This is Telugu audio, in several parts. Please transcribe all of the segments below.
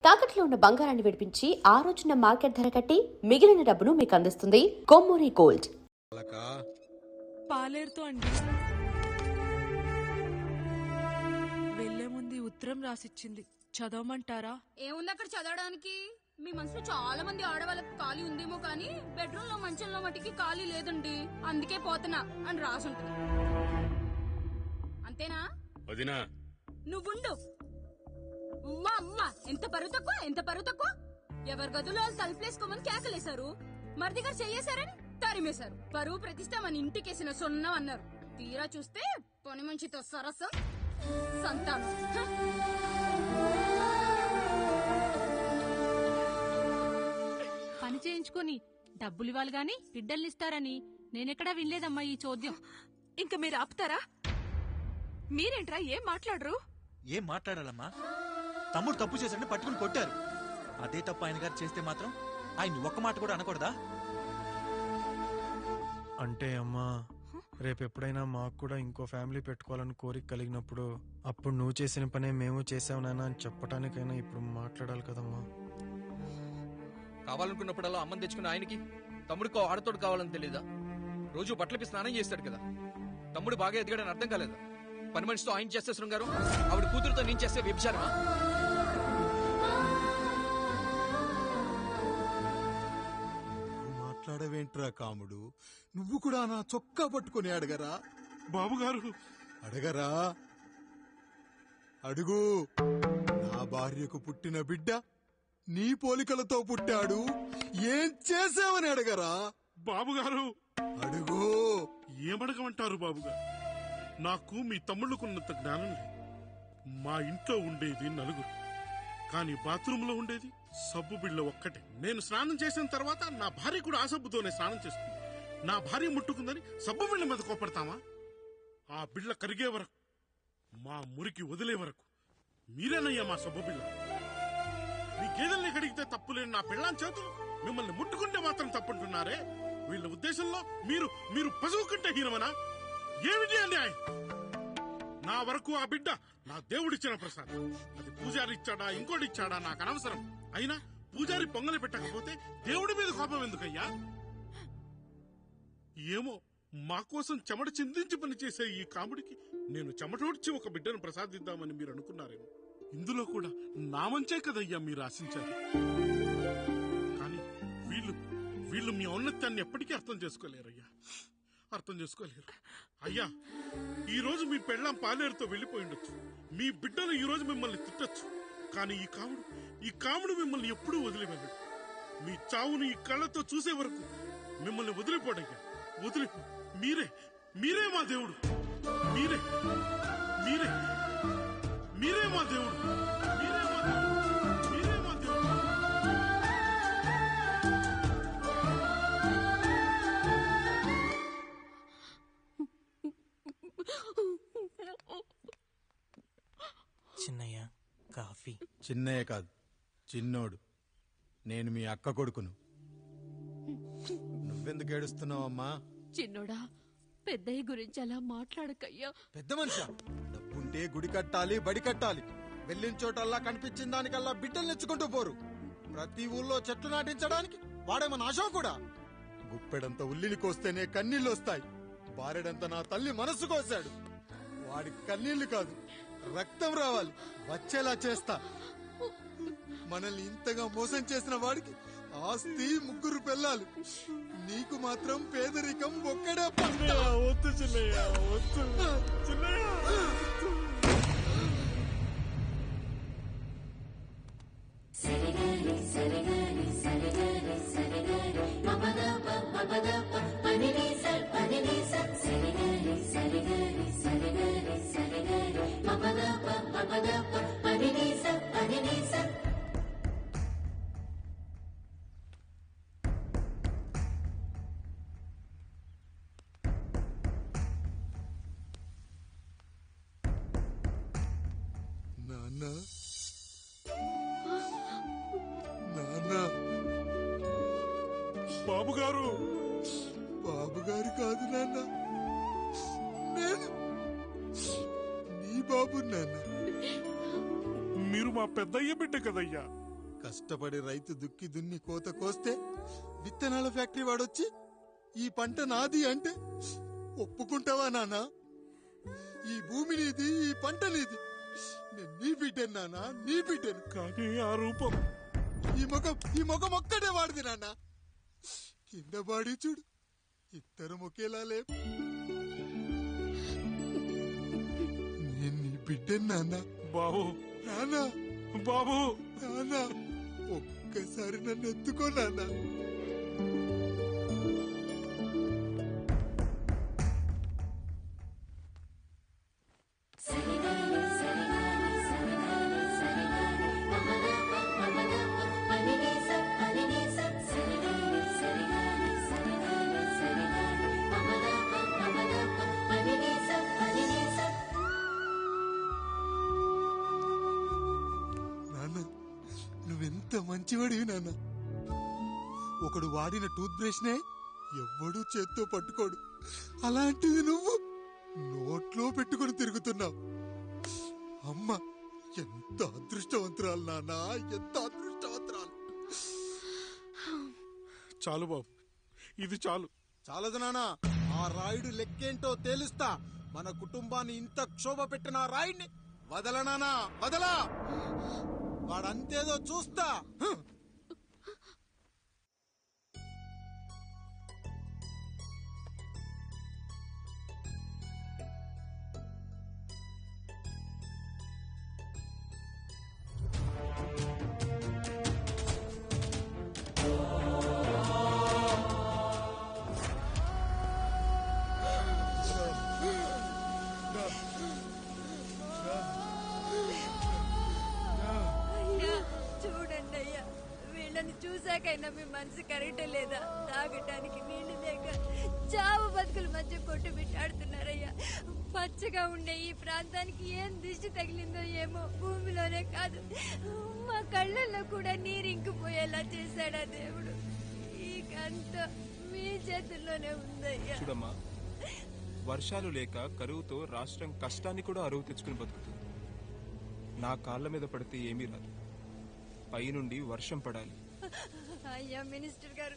తాకట్లో ఉన్న బంగారాన్ని విడిపించి ఆ రోజున మార్కెట్ ధర కట్టి మిగిలిన డబ్బును మీకు అందిస్తుంది కొమ్మూరి గోల్డ్. పాలేరుతో అండి. వెళ్లే ముందు ఉత్తరం రాసిచ్చింది, చదవమంటారా? ఏముంది అక్కడ చదవడానికి? మీ మనసులో చాలా మంది ఆడవాళ్ళకి ఖాళీ ఉందేమో కానీ బెడ్రూమ్ లో మంచంలో మట్టికి ఖాళీ లేదండి, అందుకే పోతున్నా అని రాసుంటది. అంతేనా వదినా? నువ్వుండు. అమ్మా అమ్మా, ఎంత పరువు తక్కువ, ఎంత పరువు తక్కువ. ఎవరి గదులో వాళ్ళు తలుపులేసుకోమని కేకలేశారు, మరిదిగా చెయ్యేశారని తరిమేశారు. పరువు ప్రతిష్ట మన ఇంటికేసిన సొన్నం అన్నారు. తీరా చూస్తే పని మంచితో సరసం, సంతానం. పని చేయించుకుని డబ్బులు ఇవ్వాలి గాని బిడ్డల్నిస్తారని నేనెక్కడా వినలేదమ్మా ఈ చోద్యం. ఇంక మీరు ఆపుతారా? మీరేంట్రా ఏం మాట్లాడరు? ఏం మాట్లాడాలమ్మా? తమ్ముడు తప్పు చేశాడని పట్టుకుని కొట్టారు. అదే తప్పు ఆయన గారు చేస్తే మాత్రం ఆయన ఒక్క మాట కూడా అనకూడదా? అంటే అమ్మా, రేపెప్పుడైనా మాకు కూడా ఇంకో ఫ్యామిలీ పెట్టుకోవాలని కోరిక కలిగినప్పుడు అప్పుడు నువ్వు చేసిన పనే మేము చేసావు నాన్న అని చెప్పటానికైనా ఇప్పుడు మాట్లాడాలి కదమ్మా. కావాలనుకున్నప్పుడల్లా అమ్మని తెచ్చుకున్న ఆయనకి తమ్ముడికో ఆడతోడు కావాలని తెలీదా? రోజు బట్టలకి స్నానం చేస్తాడు కదా. తమ్ముడు బాగా ఎదిగాడని అర్థం కాలేదా? పని మనిషితో ఆయన చేస్తే శృంగారం, ఆవిడ కూతురుతో నేను చేస్తే వ్యభిచారమా? మాట్లాడవేంట్రా కాముడు? నువ్వు కూడా నా చొక్కా పట్టుకుని అడగరా? బాబుగారు అడగరా? అడుగు. నా భార్యకు పుట్టిన బిడ్డ నీ పోలికలతో పుట్టాడు, ఏం చేసావని అడగరా? బాబుగారు అడుగు. ఏమడగమంటారు బాబుగారు? నాకు మీ తమ్ముళ్ళకున్నంత జ్ఞానం లేదు. మా ఇంట్లో ఉండేది నలుగురు, కానీ బాత్రూంలో ఉండేది సబ్బు బిళ్ళ ఒక్కటే. నేను స్నానం చేసిన తర్వాత నా భార్య కూడా ఆ సబ్బుతోనే స్నానం చేస్తుంది. నా భార్య ముట్టుకుందని సబ్బు బిళ్ళ మీద కోపడతామా? ఆ బిళ్ళ కరిగే వరకు, మా మురికి వదిలే వరకు మీరేనయ్యా మా సబ్బు బిళ్ళ. మీ గేదెల్ని కడిగితే తప్పులేని నా పిల్లాని చేతులు మిమ్మల్ని ముట్టుకుంటే మాత్రం తప్పుంటున్నారే. వీళ్ళ ఉద్దేశంలో మీరు పశువు కంటే హీనమనా? ఏమిటి అన్యాయం? నా వరకు ఆ బిడ్డ నా దేవుడిచ్చిన ప్రసాదం. అది పూజారి ఇచ్చాడా ఇంకోటిచ్చాడా నాకు అనవసరం. అయినా పూజారి పొంగలి పెట్టకపోతే దేవుడి మీద కోపం ఎందుకయ్యా? ఏమో, మా కోసం చెమట చిందించి పనిచేసే ఈ కాముడికి నేను చెమటోడ్చి ఒక బిడ్డను ప్రసాదిద్దామని మీరు అనుకున్నారేమో. ఇందులో కూడా నా మంచే కదయ్యా మీరు ఆశించారు. కానీ వీళ్ళు మీ ఔన్నత్యాన్ని ఎప్పటికీ అర్థం చేసుకోలేరయ్యా, అర్థం చేసుకోలేరు. అయ్యా, ఈ రోజు మీ పెళ్ళాం పాలేరుతో వెళ్లిపోయి ఉండొచ్చు, మీ బిడ్డలు ఈ రోజు మిమ్మల్ని తిట్టొచ్చు, కానీ ఈ కాముడు మిమ్మల్ని ఎప్పుడూ వదిలి వెళ్ళడు. మీ చావును ఈ కళ్ళతో చూసే వరకు మిమ్మల్ని వదిలిపోడయ్యా, వదిలిపో. మీరే మా దేవుడు, మీరే మీరే మీరే మా దేవుడు, మీరే మా దేవుడు, మీరే మా దేవుడు. చిన్నయ్య కాఫీ. చిన్నయ్య కాదు, చిన్నోడు. నేను మీ అక్క కొడుకును. నువ్వెందుకు ఏడుస్తున్నావమ్మా? చిన్నోడా, పెద్దయ్య గురించి అలా మాట్లాడకయ్యా. పెద్ద మనిషి, డబ్బుంటే గుడి కట్టాలి, బడి కట్టాలి. వెళ్ళిన చోటల్లా కనిపించిన దానికల్లా బిడ్డలు నెచ్చుకుంటూ పోరు. ప్రతి ఊళ్ళో చెట్లు నాటించడానికి వాడేమన్నా అశోకుడా? గుప్పెడంత ఉల్లిని కోస్తేనే కన్నీళ్లు వస్తాయి. బారెడంత నా తల్లి మనసు కోసాడు. వాడి కన్నీళ్లు కాదు, రక్తం రావాలి, వచ్చేలా చేస్తా. మనల్ని ఇంతగా మోసం చేసిన వాడికి ఆస్తి, ముగ్గురు పిల్లలు. నీకు మాత్రం పేదరికం ఒక్కడే. వద్దు చిన్నయ్య, వద్దు చిన్నయ్య. నాన్న, నాన్న. బాబుగారు, బాబుగారు కాదు నాన్న, నేను నీ బాబు నాన్న. మీరు మా పెద్దయ్య బిడ్డ కదయ్యా. కష్టపడి రైతు దుక్కి దున్ని కోత కోస్తే విత్తనాల ఫ్యాక్టరీ వాడొచ్చి ఈ పంట నాది అంటే ఒప్పుకుంటావా నానా? ఈ భూమి నీది, ఈ పంట నీది. నేను నీ బిడ్డను నానా, నీ బిడ్డను. కానీ ఆ రూపం, ఈ ముఖం ఒక్కడే వాడిది నాన్న. కింద బాడీ చూడు, ఇద్దరం ఒకేలా లేవు. నేను నీ బిడ్డను నాన్న. బాబు, నాన్న, బాబు, నాన్న, ఒక్కసారి నన్ను ఎత్తుకో నాన్న. నువ్వెంత మంచివాడివి నాన్న. ఒకడు వాడిన టూత్ బ్రష్ నే ఎవ్వడూ చేత్తో పట్టుకోడు, అలాంటిది నువ్వు నోట్లో పెట్టుకుని తిరుగుతున్నావు. అమ్మ ఎంత అదృష్టవంతురాలు నాన్న, ఎంత అదృష్టవంతురాలు. చాలు బాబు, ఇది చాలు. చాలదు నాన్న, ఆ రాయుడు లెక్కేంటో తేలుస్తా. మన కుటుంబాన్ని ఇంత క్షోభ పెట్టిన ఆ రాయుడిని వదలనానా, వదలా. వాడంతేదో చూస్తా. చూడండి అయ్యా, వీళ్ళని చూసాకైనా మీ మనసు కరెక్ట్ లేదా? తాగటానికి నీళ్లు లేక చావు బతుకుల మధ్య కొట్టు బిట్టాడుతున్నారయ్యా. పచ్చగా ఉండే ఈ ప్రాంతానికి ఏం దిష్టి తగిలిందో ఏమో. భూమిలోనే కాదు, మా కళ్ళల్లో కూడా నీరు ఇంకిపోయేలా చేశాడా దేవుడు. ఈ కంత మీ చేతుల్లోనే ఉందయ్యా. చూడమ్మా, వర్షాలు లేక కరువుతో రాష్ట్రం కష్టాన్ని కూడా అరువు తెచ్చుకుని బతుకుతుంది. నా కాళ్ళ మీద పడితే ఏమీ రాదు, పైనుండి వర్షం పడాలి. అయ్యా మినిస్టర్ గారు,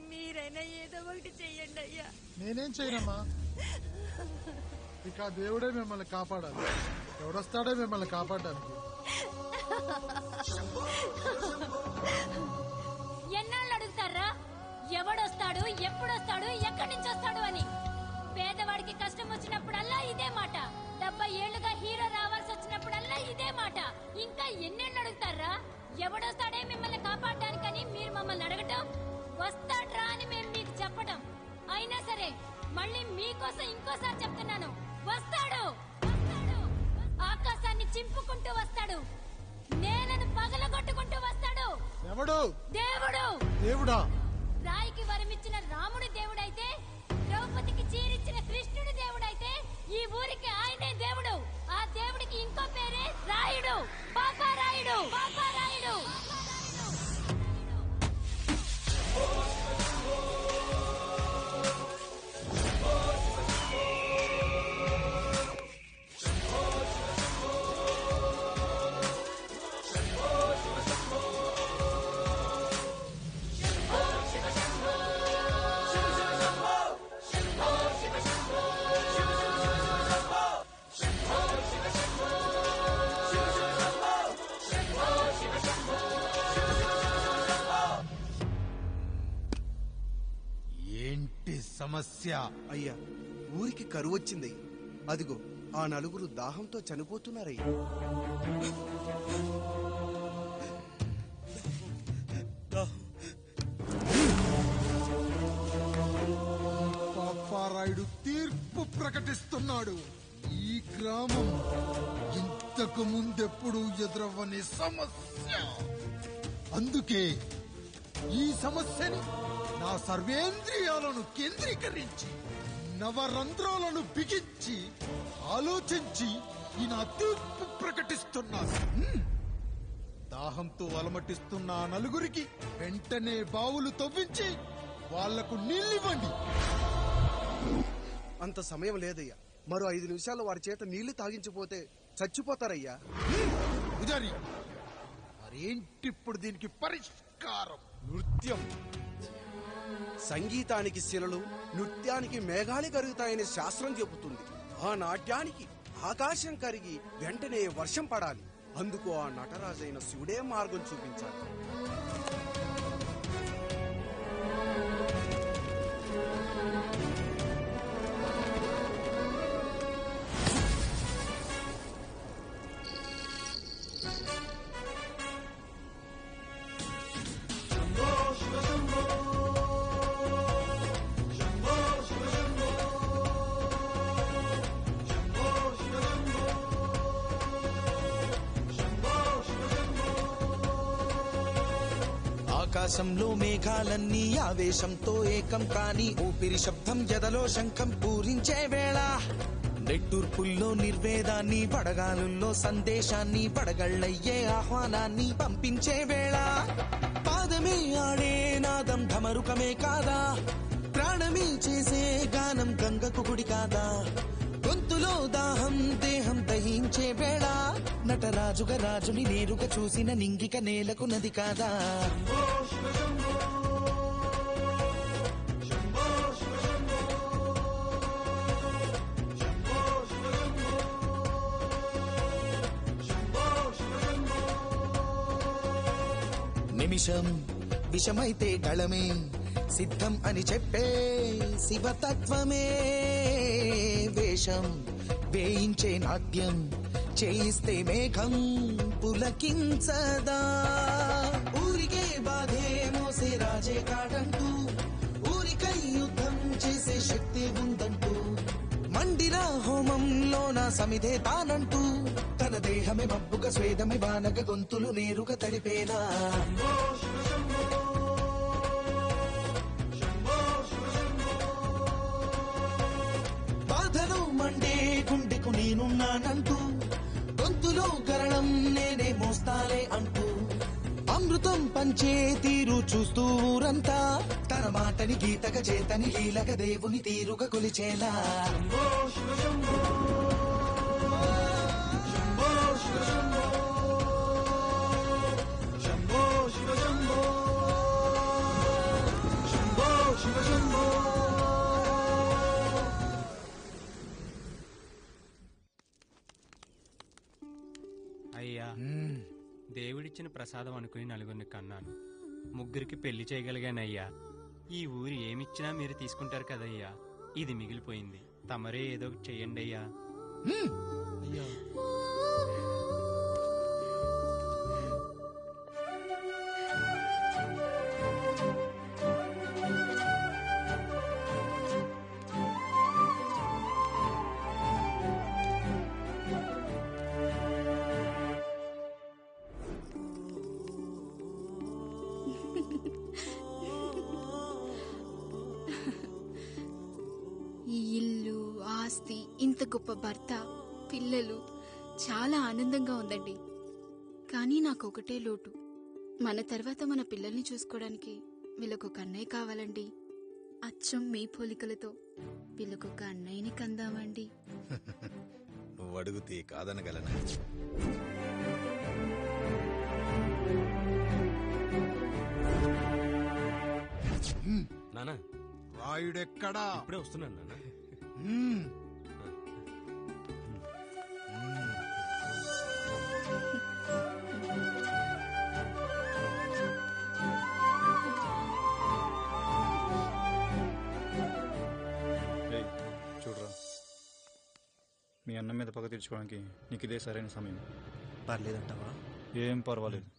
మీరైనా ఏదో ఒకటి చెయ్యండి అయ్యా. నేనేం చేయనమ్మా, ఇక దేవుడే మిమ్మల్ని కాపాడాలి. ఎవడొస్తాడో మిమ్మల్ని కాపాడడానికి. ఎన్నాళ్ళు అడుగుతారా ఎవడొస్తాడు, ఎప్పుడొస్తాడు, ఎక్కడి నుంచి వస్తాడు అని? పేదవాడికి కష్టం వచ్చినప్పుడల్లా ఇదే మాట. 70 ఏళ్లుగా హీరో రావాల్సి వచ్చినప్పుడల్లా ఇదే మాట. ఇంకా ఎన్నేళ్ళు అడుగుతారా? ఎవడొస్తాడే మిమ్మల్ని కాపాడడానికని మీరు మమ్మల్ని అడగటం, వస్తాడ్రా అని మేము మీకు చెప్పటం. అయినా సరే మళ్ళీ మీకోసం ఇంకోసారి చెప్తున్నాను, వస్తాడు. ఆకాశాన్ని చింపుకుంటూ వస్తాడు, నేలను పగలగొట్టుకుంటూ వస్తాడు. ఎవడు? దేవుడు. దేవుడా? రాయికి వరమిచ్చిన రాముడు దేవుడైతే, ద్రౌపదికి చీరిచ్చిన కృష్ణుడు దేవుడైతే, ఈ ఊరికి ఆయనే దేవుడు. ఆ దేవుడికి ఇంకో పేరే రాయుడు. పాపారాయుడు. పాపారాయుడు. ఏంటి సమస్య? అయ్యా, ఊరికి కరువు వచ్చింది. అదిగో ఆ నలుగురు దాహంతో చనిపోతున్నారయ్యా. పాపారాయుడు తీర్పు ప్రకటిస్తున్నాడు. ఈ గ్రామం ఇంతకు ముందెప్పుడు ఎదురవ్వని సమస్య. అందుకే ఈ సమస్యని నా సర్వేంద్రియాలను కేంద్రీకరించి, నవరంధ్రాలను బిగించి ఆలోచించి ఈ నా తీర్పు ప్రకటిస్తున్నాను. దాహంతో అలమటిస్తున్న ఆ నలుగురికి వెంటనే బావులు తవ్వించి వాళ్లకు నీళ్ళివ్వండి. అంత సమయం లేదయ్యా. మరో 5 నిమిషాల్లో వారి చేత నీళ్లు తాగించిపోతే చచ్చిపోతారయ్యా. పూజారి, మరేంటిప్పుడు దీనికి పరిష్కారం? నృత్యం. సంగీతానికి శిలలు, నృత్యానికి మేఘాలు కరుగుతాయని శాస్త్రం చెబుతుంది. ఆ నాట్యానికి ఆకాశం కరిగి వెంటనే వర్షం పడాలి. అందుకు ఆ నటరాజైన శివుడే మార్గం చూపించాలి. ఆకాశంలో మేఘాలన్నీ ఆవేశంతో ఏకం కాని ఊపిరి శబ్దం ఎదలో శంఖం పూరించే వేళ నెట్టూర్పుల్లో నిర్వేదాన్ని పడగాలుల్లో సందేశాన్ని పడగళ్ళయ్యే ఆహ్వానాన్ని పంపించే వేళ పాదమే ఆడే నాదం ఢమరుకమే కాదా ప్రాణమే చేసే గానం గంగకు గుడి కాదా గొంతులో దాహం దేహం దహించే వేళ నటరాజుగా రాజుని నేరుగా చూసిన నింగిక నేలకు నది కాదా నిమిషం విషమైతే గళమే సిద్ధం అని చెప్పే శివతత్వమే వేషం వేయించే నాట్యం చేయిస్తే మేఘం పులకించదా ఊరికే బాధే మోసే రాజే కాడంటూ ఊరికై యుద్ధం చేసే శక్తి ఉందంటూ మండిన హోమంలో నా సమిధే తానంటూ తన దేహమే మబ్బుగా స్వేదమే బానగ గొంతులు నేరుగా తడిపేనా బాధలో మండే గుండెకు నేనున్నానంటూ గొంతులో గరళం నేనే మోస్తాలే అంటూ అమృతం పంచే తీరు చూస్తూ ఊరంతా తన మాటని గీతక చేతని లీలక దేవుని తీరుగా కొలిచేలా అయ్యా దేవుడిచ్చిన ప్రసాదం అనుకుని నలుగురిని కన్నాను ముగ్గురికి పెళ్లి చేయగలిగానయ్యా ఈ ఊరు ఏమిచ్చినా మీరు తీసుకుంటారు కదయ్యా ఇది మిగిలిపోయింది తమరే ఏదో ఒకటి చెయ్యండి అయ్యా ఈ ఇల్లు ఆస్తి ఇంత గొప్ప భర్త పిల్లలు చాలా ఆనందంగా ఉందండి కానీ నాకు ఒకటే లోటు మన తర్వాత మన పిల్లల్ని చూసుకోవడానికి వీళ్ళకొక అన్నయ్య కావాలండి అచ్చం మీ పోలికలతో వీళ్ళకొక అన్నయ్యని కందామండి నువ్వు అడిగితే కాదనగలనా నానా రాయుడెక్కడా? ఇప్పుడే వస్తున్నాను నాన్న. చూడరా మీ అన్నం మీద పగ తీర్చుకోవడానికి నీకు ఇదే సరైన సమయం. పర్లేదంటావా? ఏం పర్వాలేదు.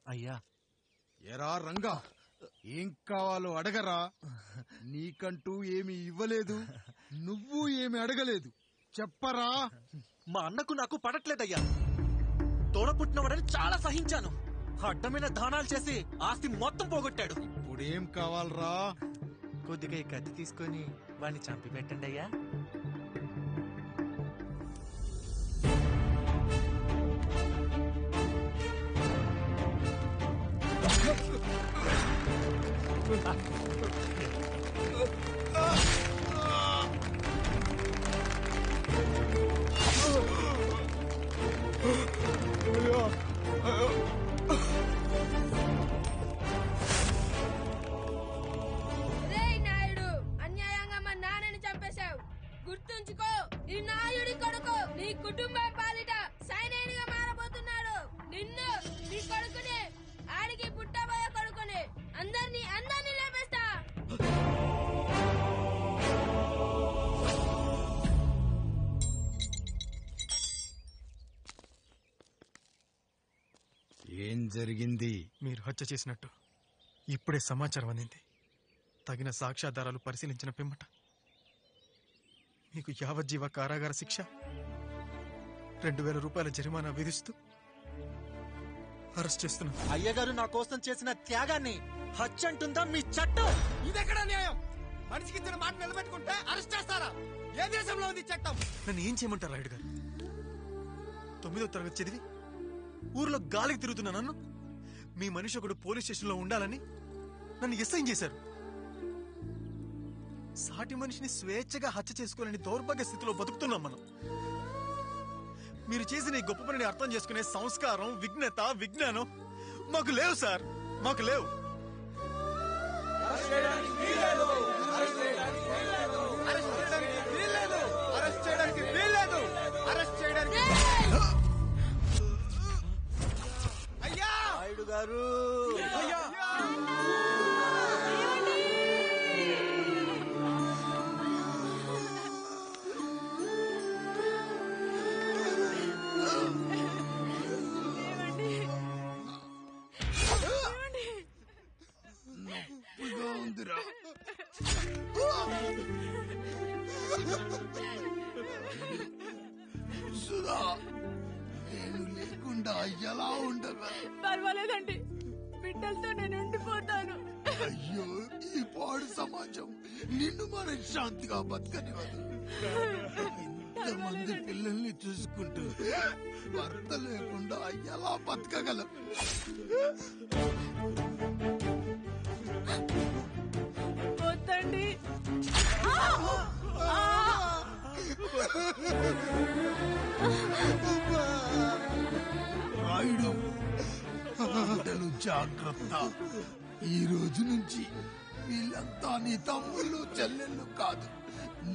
అయ్యా ఎరా రంగా ఏం కావాలో అడగరా నీకంటూ ఏమి ఇవ్వలేదు నువ్వు ఏమి అడగలేదు చెప్పరా మా అన్నకు నాకు పడట్లేదయ్యా తోడ పుట్టినవాడని చాలా సహించాను అడ్డమైన దానాలు చేసి ఆస్తి మొత్తం పోగొట్టాడు ఇప్పుడేం కావాలరా కొద్దిగా ఈ కత్తి తీసుకొని వాడిని చంపి పెట్టండి అయ్యా అయ్యా జరిగింది? మీరు హత్య చేసినట్టు ఇప్పుడే సమాచారం అందింది. తగిన సాక్ష్యాధారాలు పరిశీలించిన పిమ్మట మీకు యావజ్జీవ కారాగార శిక్ష, 2000 రూపాయల జరిమానా విధిస్తూ అరెస్ట్ చేస్తున్నాను. అయ్యగారు నా కోసం చేసిన త్యాగాన్ని హత్య అంటుందా మీ చట్టం? ఇదెక్కడ న్యాయం? మనిషికి ఇచ్చిన మాట నిలబెట్టుకుంటే అరెస్ట్ చేస్తారా? ఏ దేశంలో ఉంది చట్టం? నన్ను ఏం చేయమంటారు రాయుడు గారు? 9వ తరగతి చదివి ఊర్లో గాలికి తిరుగుతున్నా నన్ను మీ మనిషి ఒకడు పోలీస్ స్టేషన్లో ఉండాలని నన్ను ఎస్ఐన్ చేశారు. సాటి మనిషిని స్వేచ్ఛగా హత్య చేసుకోలేని దౌర్భాగ్య స్థితిలో బతుకుతున్నాం మనం. మీరు చేసిన ఈ గొప్ప పనిని అర్థం చేసుకునే సంస్కారం, విజ్ఞత, విజ్ఞానం మాకు లేవు సార్, మాకు లేవు. అయ్యా రాయుడు గారు, నొప్పిగా ఉందిరా. సుధా, నేను లేకుండా ఎలా ఉండగా? పర్వాలేదండి, బిడ్డలతో నేను ఉండిపోతాను. అయ్యో, ఈ పాడు సమాజం నిన్ను మనశ్శాంతిగా బతకనివ్వదు. ఇంతమంది పిల్లల్ని చూసుకుంటూ భర్త లేకుండా ఎలా బతకగలం? వద్దండి. రాయుడు, బిడ్డలు జాగ్రత్త. ఈ రోజు నుంచి వీళ్ళంతా నీ తమ్ముళ్ళు, చెల్లెళ్ళు కాదు,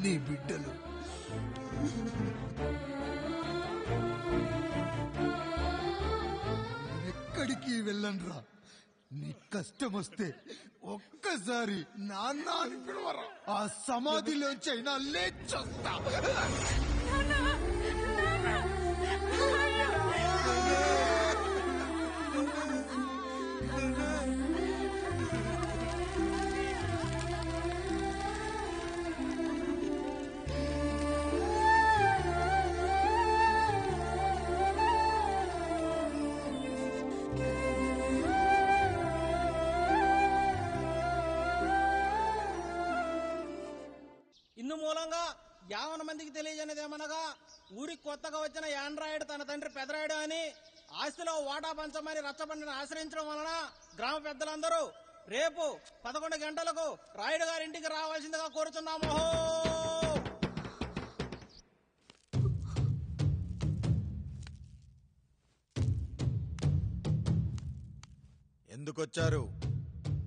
నీ బిడ్డలు. ఎక్కడికి వెళ్ళండ్రా. నీ కష్టం వస్తే ఒక్కసారి నాన్న అని పిలవరా. ఆ సమాధిలోంచి అయినా లేచొస్తా. ఇన్ను మూలంగా 50 మందికి తెలియజేయనిదేమనగా, ఊరికి కొత్తగా వచ్చిన యాండ్రాయిడ్ తన తండ్రి పెదరాయుడు అని ఆస్తిలో వాటా పంచమని రచ్చబండిని ఆశ్రయించడం వలన గ్రామ పెద్దలందరూ రేపు 11 గంటలకు రాయుడు గారింటికి రావాల్సిందిగా కోరుచున్నాము. ఎందుకొచ్చారు?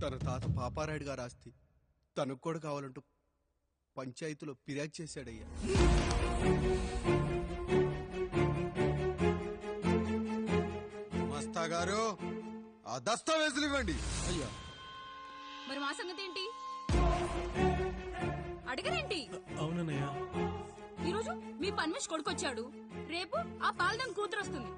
తన తాత పాపారాయుడు గారు ఆస్తి తనకు కూడా కావాలంటూ పంచాయతీలో ఫిర్యాదు చేశాడయ్యా. మస్తా గారు, ఆ దస్తావేజులు ఇవ్వండి. అయ్యా, మరి మా సంగతి ఏంటి? అడగరేంటి? అవునన్నయ్య, ఈరోజు మీ పన్మేష్ కొడుకొచ్చాడు, రేపు ఆ పాల్దం కూతురు వస్తుంది.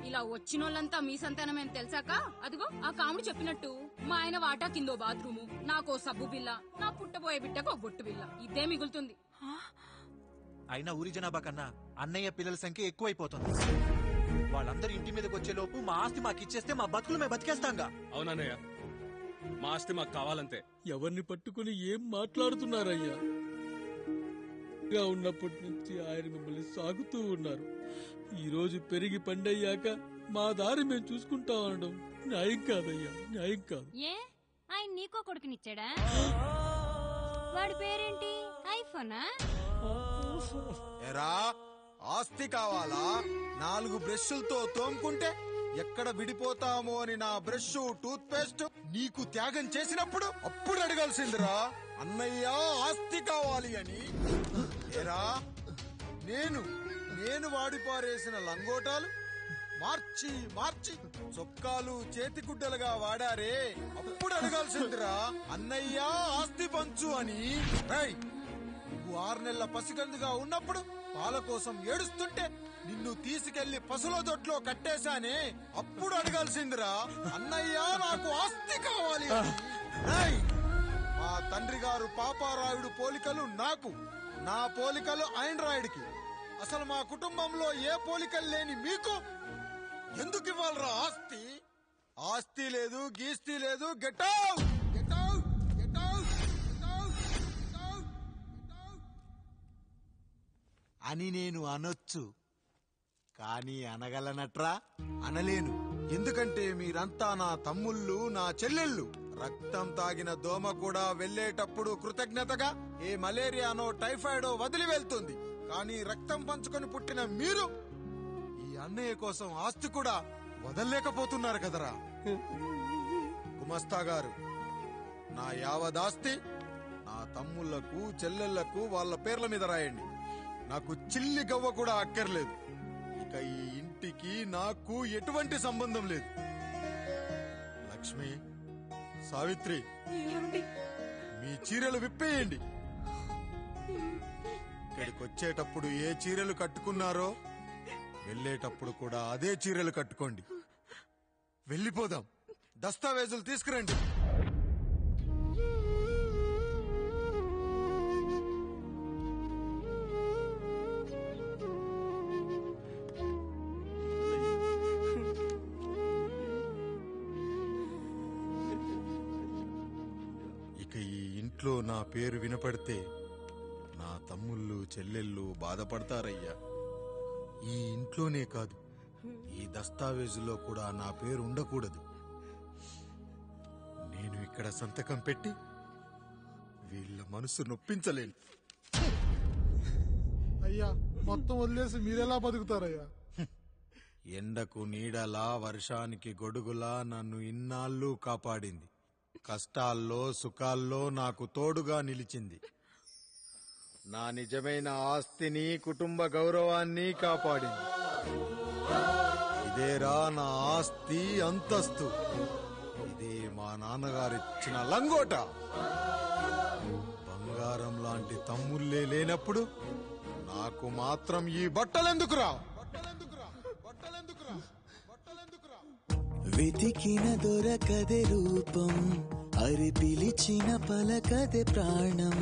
ఇలా వచ్చినోళ్ళంతా మీ సంతానమని తెలిసాక అదిగో ఆ కాముడు చెప్పినట్టు మా ఆయన వాటా కిందో బాత్రూము, నాకో సబ్బు బిల్ల, నా పుట్టబోయే బిడ్డకో బొట్టు బిల్ల, ఇదే మిగులుతుంది. అయినా ఊరి జనాభా కన్నా అన్నయ్య పిల్లల సంఖ్య ఎక్కువైపోతుంది. వాళ్ళందరూ ఇంటి మీదకి వచ్చే లోపు మా ఆస్తి మాకు ఇచ్చేస్తే మా బతుకులు మేము బతికేస్తాంగా. అవునన్నయ్య, మా ఆస్తి మాకు కావాలంతే. ఎవరిని పట్టుకుని ఏం మాట్లాడుతున్నారయ్యా? ఉన్నప్పటి నుంచి ఆయన మిమ్మల్ని సాగుతూ ఉన్నారు. ఈ రోజు పెరిగి పండయ్యాక మా దారి మేము చూసుకుంటాం అనడం న్యాయం కాదయ్యా, న్యాయం కాదు. ఏ ఆయన నీకో కొడుకునిచ్చాడా? వాడి పేరేంటి? ఐఫోనా? ఎరా, ఆస్తి కావాలా? 4 బ్రష్లతో తోముకుంటే ఎక్కడ విడిపోతామో అని నా బ్రష్, టూత్ పేస్ట్ నీకు త్యాగం చేసినప్పుడు అప్పుడు అడగాల్సిందిరా, అన్నయ్య ఆస్తి కావాలి అని. ఎరా, నేను వాడిపారేసిన లంగోటాలు మార్చి మార్చి చొక్కాలు చేతిగుడ్డలుగా వాడారే, అప్పుడు అడగాల్సిందిరా, అన్నయ్య ఆస్తి పంచు అని. నువ్వు 6 నెలల పసికందుగా ఉన్నప్పుడు పాల కోసం ఏడుస్తుంటే నిన్ను తీసుకెళ్లి పసుల దొడ్లో కట్టేశానే, అప్పుడు అడగాల్సిందిరా అన్నయ్య నాకు ఆస్తి కావాలి అని. రేయ్, మా తండ్రి గారు పాపారాయుడు పోలికలు నాకు, నా పోలికలు ఆండ్రాయిడ్కి. అసలు మా కుటుంబంలో ఏ పోలికలు లేని మీకు ఎందుకు ఇవ్వాలరా ఆస్తి? ఆస్తి లేదు, గీస్తి లేదు. Get out, get out, get out, get out, get out అని నేను అనొచ్చు, కానీ అనగలనట్రా? అనలేను. ఎందుకంటే మీరంతా నా తమ్ముళ్ళు, నా చెల్లెళ్ళు. రక్తం తాగిన దోమ కూడా వెళ్లేటప్పుడు కృతజ్ఞతగా ఏ మలేరియానో టైఫాయిడో వదిలి వెళ్తుంది. కానీ రక్తం పంచుకొని పుట్టిన మీరు ఈ అన్నయ్య కోసం ఆస్తి కూడా వదల్లేకపోతున్నారు కదరా. గుమస్తా గారు, నా యావదాస్తి నా తమ్ముళ్లకు, చెల్లెళ్లకు వాళ్ళ పేర్ల మీద రాయండి. నాకు చిల్లి గవ్వ కూడా అక్కర్లేదు. ఇక ఈ ఇంటికి నాకు ఎటువంటి సంబంధం లేదు. లక్ష్మి, సావిత్రి, మీ చీరలు విప్పేయండి. ఇక్కడికి వచ్చేటప్పుడు ఏ చీరలు కట్టుకున్నారో వెళ్ళేటప్పుడు కూడా అదే చీరలు కట్టుకోండి. వెళ్ళిపోదాం. దస్తావేజులు తీసుకురండి. ఇక ఈ ఇంట్లో నా పేరు వినపడితే నా తమ్ముళ్ళు, చెల్లెళ్ళు బాధపడతారయ్యా. ఈ ఇంట్లోనే కాదు, ఈ దస్తావేజులో కూడా నా పేరు ఉండకూడదు. నేను ఇక్కడ సంతకం పెట్టి వీళ్ళ మనసు నొప్పించలేను. అయ్యా, మొత్తం వదిలేసి మీరెలా బతుకుతారయ్యా? ఎండకు నీడలా, వర్షానికి గొడుగులా నన్ను ఇన్నాళ్ళు కాపాడింది. కష్టాల్లో, సుఖాల్లో నాకు తోడుగా నిలిచింది. నా నిజమైన ఆస్తిని, కుటుంబ గౌరవాన్ని కాపాడింది. ఇదేరా నా ఆస్తి, అంతస్తు. ఇదే మా నాన్నగారిచ్చిన లంగోట. బంగారం లాంటి తమ్ముళ్ళే లేనప్పుడు నాకు మాత్రం ఈ బట్టలెందుకురా? వెతికిన దొరకదే రూపం, అరి పిలిచిన పలకదే ప్రాణం.